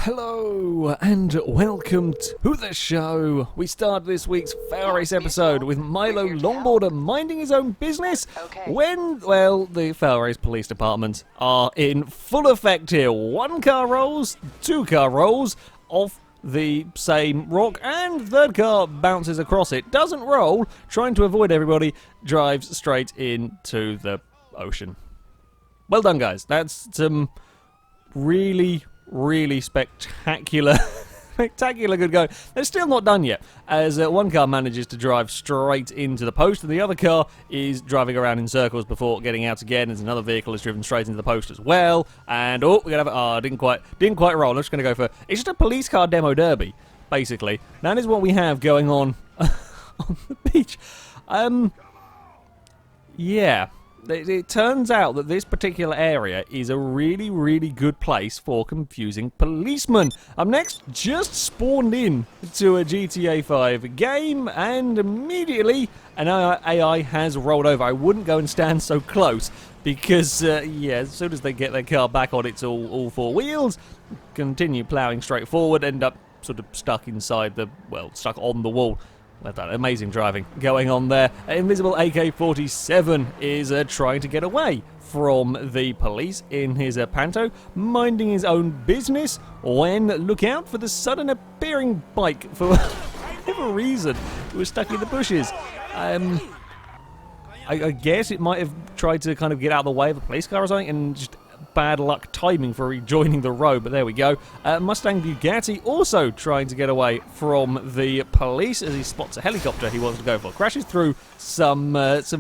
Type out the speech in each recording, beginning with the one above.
Hello and welcome to the show. We start this week's FailRace episode with Milo Longboarder minding his own business when, well, the FailRace police department are in full effect here. One car rolls, two car rolls off the same rock, and third car bounces across it, doesn't roll, trying to avoid everybody, drives straight into the ocean. Well done, guys. That's some really spectacular good going. They're still not done yet, as one car manages to drive straight into the post, and the other car is driving around in circles before getting out again, as another vehicle is driven straight into the post as well. And we're gonna have didn't quite roll. I'm just gonna go for it's just a police car demo derby, basically. That is what we have going on on the beach. Yeah. It turns out that this particular area is a really good place for confusing policemen. Up next, just spawned in to a GTA 5 game, and immediately an AI has rolled over. I wouldn't go and stand so close because, as soon as they get their car back on its all four wheels, continue ploughing straight forward, end up sort of stuck on the wall. Well done. Amazing driving going on there. Invisible AK-47 is trying to get away from the police in his Panto, minding his own business, when look out for the sudden appearing bike for whatever reason. It was stuck in the bushes. I guess it might have tried to kind of get out of the way of a police car or something, and just bad luck timing for rejoining the road, but there we go. Mustang Bugatti also trying to get away from the police as he spots a helicopter he wants to go for. Crashes through some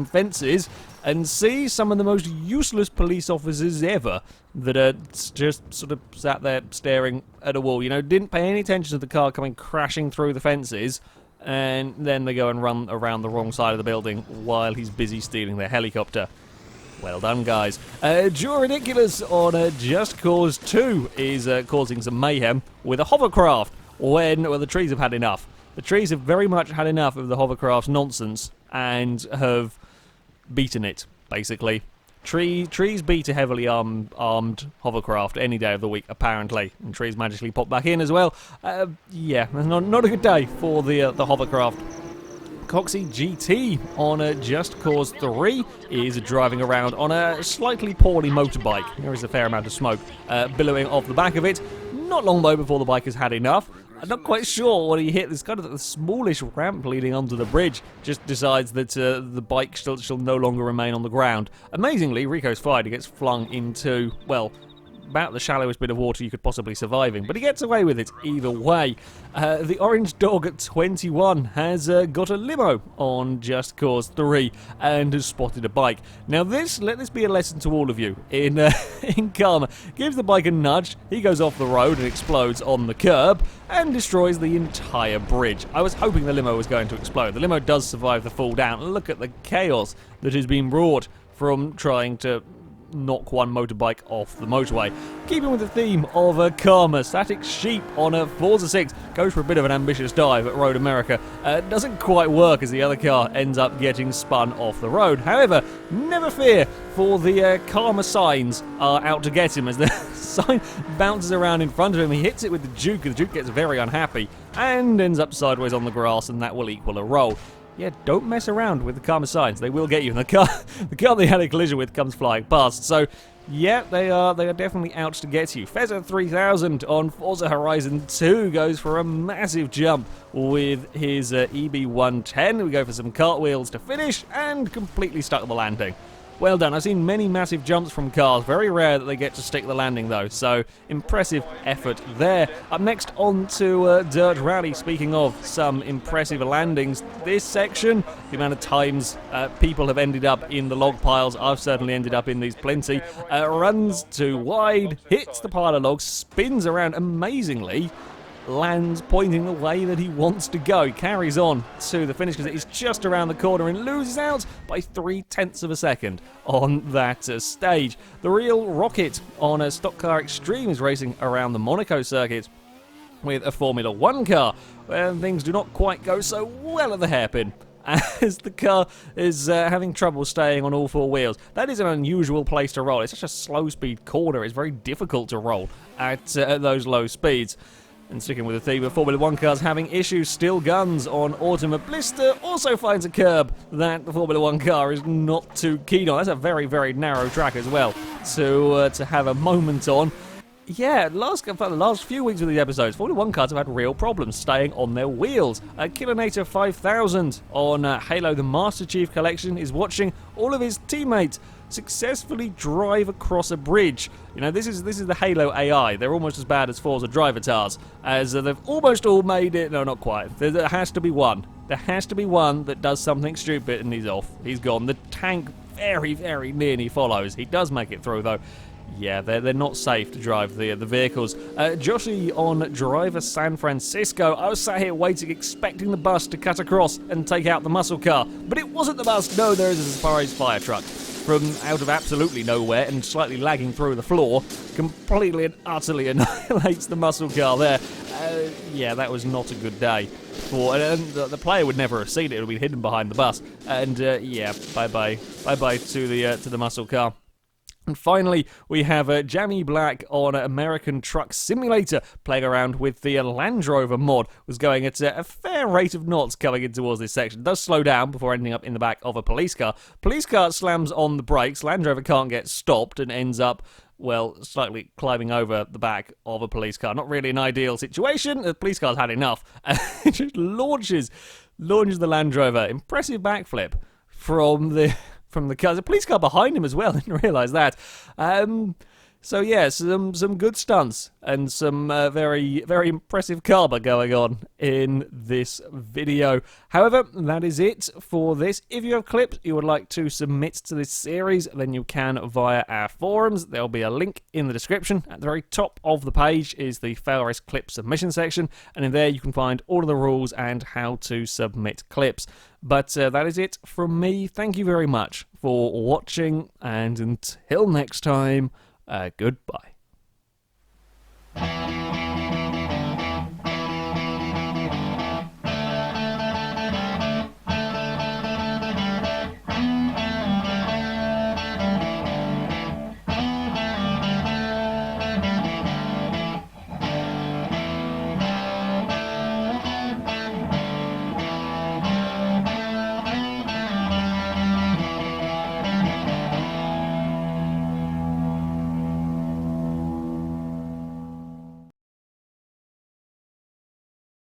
fences and sees some of the most useless police officers ever that are just sort of sat there staring at a wall. You know, didn't pay any attention to the car coming crashing through the fences, and then they go and run around the wrong side of the building while he's busy stealing their helicopter. Well done, guys. Joe Ridiculous on Just Cause 2 is causing some mayhem with a hovercraft when the trees have had enough. The trees have very much had enough of the hovercraft's nonsense and have beaten it, basically. Trees beat a heavily armed hovercraft any day of the week, apparently. And trees magically pop back in as well. Not a good day for the hovercraft. Coxie GT on Just Cause 3 is driving around on a slightly poorly motorbike. There is a fair amount of smoke billowing off the back of it. Not long though before the bike has had enough. I'm not quite sure what he hit. There's kind of a smallish ramp leading onto the bridge. Just decides that the bike shall no longer remain on the ground. Amazingly, Rico's fired. He gets flung into, well, about the shallowest bit of water you could possibly survive in, but he gets away with it either way. The Orange Dog at 21 has got a limo on Just Cause 3 and has spotted a bike. Now let this be a lesson to all of you. In CARma, gives the bike a nudge, he goes off the road and explodes on the curb and destroys the entire bridge. I was hoping the limo was going to explode. The limo does survive the fall down. Look at the chaos that has been brought from trying to knock one motorbike off the motorway. Keeping with the theme of CARma, Static Sheep on a Forza 6 goes for a bit of an ambitious dive at Road America. Doesn't quite work as the other car ends up getting spun off the road. However, never fear, for the CARma signs are out to get him as the sign bounces around in front of him. He hits it with the Duke, and the Duke gets very unhappy and ends up sideways on the grass, and that will equal a roll. Yeah, don't mess around with the CARma signs. They will get you. And the car they had a collision with comes flying past. So, yeah, they are definitely out to get you. Fezzer 3000 on Forza Horizon 2 goes for a massive jump with his EB110. We go for some cartwheels to finish and completely stuck the landing. Well done. I've seen many massive jumps from cars. Very rare that they get to stick the landing, though. So, impressive effort there. Up next, on to Dirt Rally. Speaking of some impressive landings, this section, the amount of times people have ended up in the log piles, I've certainly ended up in these plenty, runs too wide, hits the pile of logs, spins around amazingly, lands pointing the way that he wants to go. He carries on to the finish because it is just around the corner and loses out by 0.3 of a second on that stage. The real rocket on a Stock Car Extreme is racing around the Monaco circuit with a Formula 1 car, where things do not quite go so well at the hairpin. as the car is having trouble staying on all four wheels. That is an unusual place to roll. It's such a slow-speed corner. It's very difficult to roll at those low speeds. And sticking with the theme of Formula 1 cars having issues, Still Guns on Ultimate Blister also finds a curb that the Formula 1 car is not too keen on. That's a very, very narrow track as well to have a moment on. Yeah, for the last few weeks of these episodes, Formula 1 cars have had real problems staying on their wheels. Kilinator 5000 on Halo the Master Chief Collection is watching all of his teammates successfully drive across a bridge. You know, this is the Halo AI. They're almost as bad as Forza Drivatars, as they've almost all made it. No, not quite. There has to be one. There has to be one that does something stupid and he's off. He's gone. The tank very, very nearly follows. He does make it through, though. Yeah, they're not safe to drive the vehicles. Joshi on Driver San Francisco. I was sat here waiting, expecting the bus to cut across and take out the muscle car. But it wasn't the bus. No, there is a Safari's fire truck. From out of absolutely nowhere and slightly lagging through the floor, completely and utterly annihilates the muscle car there. Yeah, that was not a good day. And the player would never have seen it. It would be hidden behind the bus. And yeah, bye-bye. Bye-bye to the muscle car. And finally, we have Jammy Black on American Truck Simulator, playing around with the Land Rover mod. Was going at a fair rate of knots coming in towards this section. Does slow down before ending up in the back of a police car. Police car slams on the brakes. Land Rover can't get stopped and ends up, well, slightly climbing over the back of a police car. Not really an ideal situation. The police car's had enough. It just launches the Land Rover. Impressive backflip from the car. There's a police car behind him as well. I didn't realise that. So yeah, some good stunts and some very, very impressive CARma going on in this video. However, that is it for this. If you have clips you would like to submit to this series, then you can via our forums. There'll be a link in the description. At the very top of the page is the FailRace clip submission section, and in there you can find all of the rules and how to submit clips. But that is it from me. Thank you very much for watching, and until next time, goodbye.